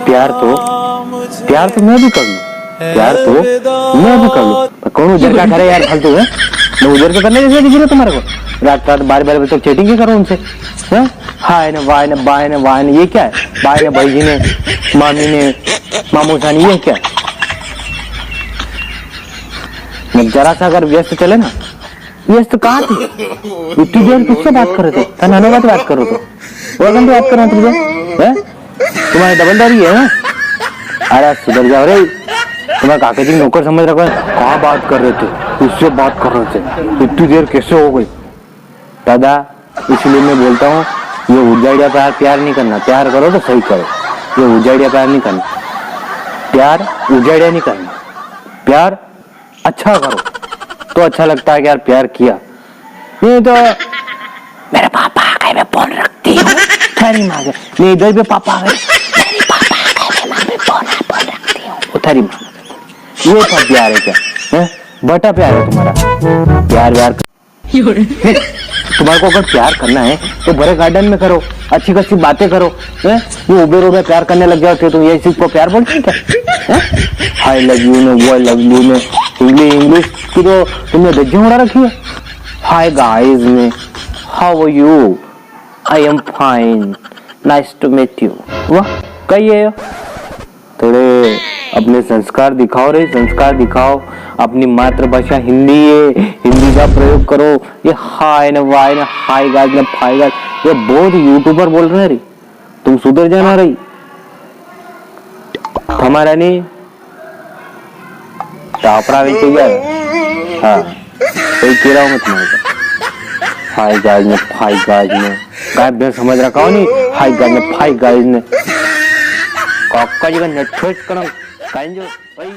प्यार तो मैं भी कर लूं, प्यार तो मैं भी कर लूं। कौन उधर क्या करे यार फालतू है? मैं उधर तो करने जैसे दिख रहा तुम्हारे को, रात रात 12 बजे तक चैटिंग ही करो उनसे। हाय ने वाय ने बाय ने वाय ने, ये क्या है? बाय ने भाई जी ने, मामी ने, मामू सानी, ये क्या है? जरा सा अगर व्यस्त चले ना, व्यस्त कहाँ थी? इतनी देर किससे बात कर रहे थे? नानो बात कर रहे थे, वो घंटे बात कर रहे तुझे, तुम्हारी डबलदारी है ना? अरे सुधर जाओ रे, तुम्हारे काका जी नौकर समझ रखो। कहाँ बात कर रहे थे? उससे बात कर रहे थे, इतनी देर कैसे हो गई? दादा इसलिए मैं बोलता हूँ, ये उजाड़िया प्यार नहीं करना। प्यार करो तो सही करो, ये उजाड़िया प्यार नहीं करना। प्यार उजाड़िया नहीं करना, प्यार अच्छा करो तो अच्छा लगता है कि यार प्यार किया। नहीं तो मेरे पापा आ गए, मैं फोन रखती हूँ। थारी माँ नहीं, इधर भी पापा आ गए, मेरे पापा आ गए, मैं भी फोन रखती हूँ। थारी माँ, ये सब प्यार है क्या? है बटा प्यार है तुम्हारा? प्यार तुम्हारे को अगर प्यार करना है तो बड़े गार्डन में करो, अच्छी खासी बातें करो। वो उबेरों में प्यार करने लग जाते हो तो ये चीज को प्यार बोलते हैं क्या? आई लव यू ने, वो लव यू ने, इंग्लिश की तो तुमने धज्जी उड़ा रखी है। हाय गाइस ने, how are you? I am fine, nice to meet you. वाह कहिए, थोड़े अपने संस्कार दिखाओ रे, संस्कार दिखाओ। अपनी मातृभाषा हिंदी है, हिंदी का प्रयोग करो। ये हाय ने वाय ने, हाय गाइस ने, फाय गाइस, ये बहुत यूट्यूबर बोल रहे हैं रे, तुम सुधर जाना रही। हमारा नहीं टापरा बेच गया। हाँ सही कह रहा हूँ मैं तुम्हारे को। हाय गाइस ने, फाय गाइस ने, गायब भी समझ रखा हो नहीं? हाय गाइस ने, फाय गाइस ने, काका जी का नेटवर्क करो काइन जो भाई।